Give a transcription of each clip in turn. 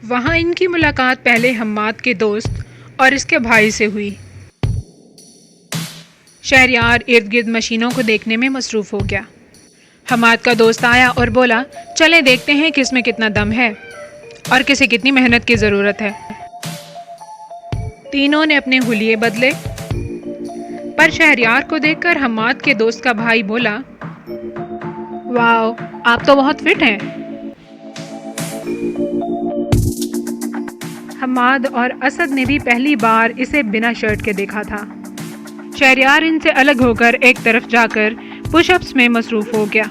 वहाँ इनकी मुलाकात पहले हम्माद के दोस्त और इसके भाई से हुई। शहरयार इर्द गिर्द मशीनों को देखने में मसरूफ़ हो गया। हम्माद का दोस्त आया और बोला, चले देखते हैं कि इसमें कितना दम है और किसे कितनी मेहनत की ज़रूरत है। तीनों ने अपने हुलिये बदले, पर शहरयार को देखकर हम्माद के दोस्त का भाई बोला, वाह, आप तो बहुत फिट हैं। हम्माद और असद ने भी पहली बार इसे बिना शर्ट के देखा था। शहरयार इनसे अलग होकर एक तरफ जाकर पुशअप्स में मसरूफ हो गया।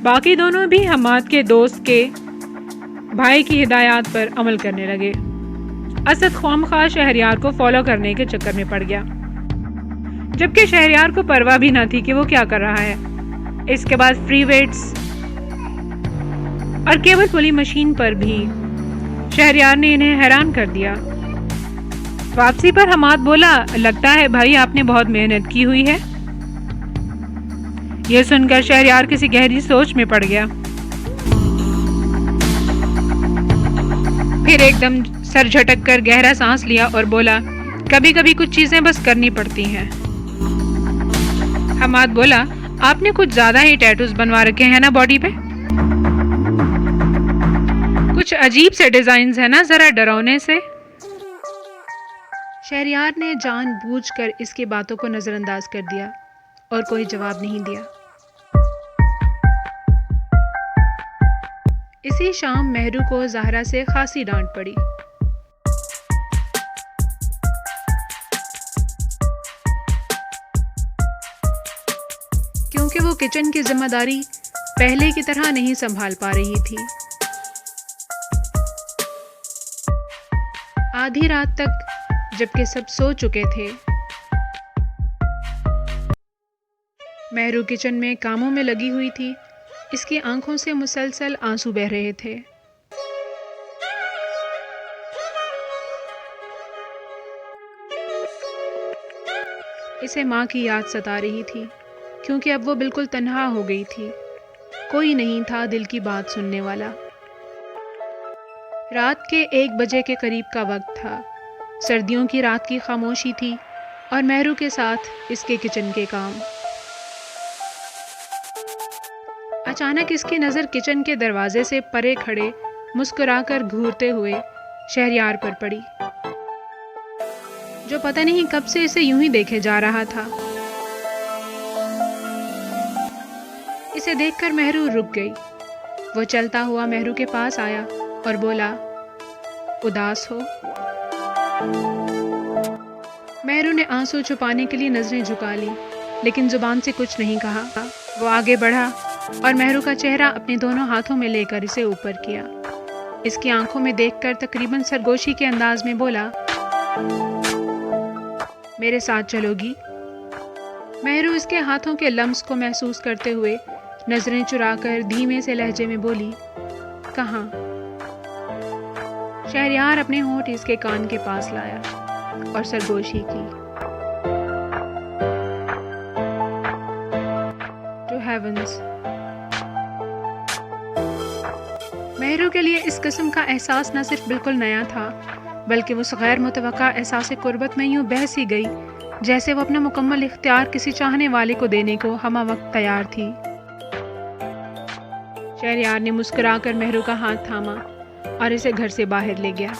बाकी दोनों भी हम्माद के दोस्त के भाई की हिदायत पर अमल करने लगे। असद ख्वामख्वाह शहरयार को फॉलो करने के चक्कर में पड़ गया, जबकि शहरयार को परवाह भी न थी कि वो क्या कर रहा है। इसके बाद फ्री वेट्स और केबल पुली मशीन पर भी शहरयार ने इन्हें हैरान कर दिया। वापसी पर हम्माद बोला, लगता है भाई आपने बहुत मेहनत की हुई है। यह सुनकर शहरयार किसी गहरी सोच में पड़ गया। फिर एकदम सर झटक कर गहरा सांस लिया और बोला, कभी कभी कुछ चीजें बस करनी पड़ती हैं। हम्माद बोला, आपने कुछ ज्यादा ही टैटूज बनवा रखे हैं ना बॉडी पे? कुछ अजीब से डिजाइन्स है ना, जरा डरावने से। शहरयार ने जानबूझकर इसकी बातों को नजरअंदाज कर दिया और कोई जवाब नहीं दिया। इसी शाम मेहरू को ज़हरा से खासी डांट पड़ी। क्योंकि वो किचन की जिम्मेदारी पहले की तरह नहीं संभाल पा रही थी। आधी रात तक जबकि सब सो चुके थे, मेहरू किचन में कामों में लगी हुई थी। इसकी आंखों से मुसलसल आंसू बह रहे थे। इसे माँ की याद सता रही थी, क्योंकि अब वो बिल्कुल तन्हा हो गई थी। कोई नहीं था दिल की बात सुनने वाला। रात के 1 बजे के करीब का वक्त था। सर्दियों की रात की खामोशी थी और मेहरू के साथ इसके किचन के काम। अचानक इसकी नज़र किचन के दरवाजे से परे खड़े मुस्कुराकर घूरते हुए शहरयार पर पड़ी, जो पता नहीं कब से इसे यूं ही देखे जा रहा था। इसे देखकर मेहरू रुक गई। वो चलता हुआ मेहरू के पास आया और बोला, उदास हो? मेहरू ने आंसू छुपाने के लिए नजरें झुका ली, लेकिन जुबान से कुछ नहीं कहा। वो आगे बढ़ा और मेहरू का चेहरा अपने दोनों हाथों में लेकर इसे ऊपर किया। इसकी आंखों में देखकर तकरीबन सरगोशी के अंदाज में बोला, मेरे साथ चलोगी? मेहरू इसके हाथों के लम्स को महसूस करते हुए नजरें चुराकर धीमे से लहजे में बोली, कहाँ? शहरयार अपने होंठ इसके कान के पास लाया और सरगोशी की। To heavens. मेहरू के लिए इस किस्म का एहसास न सिर्फ बिल्कुल नया था, बल्कि उस गैर मुतवक्का एहसास कुर्बत में यूं बहस ही गई जैसे वो अपना मुकम्मल इख्तियार किसी चाहने वाले को देने को हमा वक्त तैयार थी। शहरयार ने मुस्कुराकर मेहरू का हाथ थामा और इसे घर से बाहर ले गया।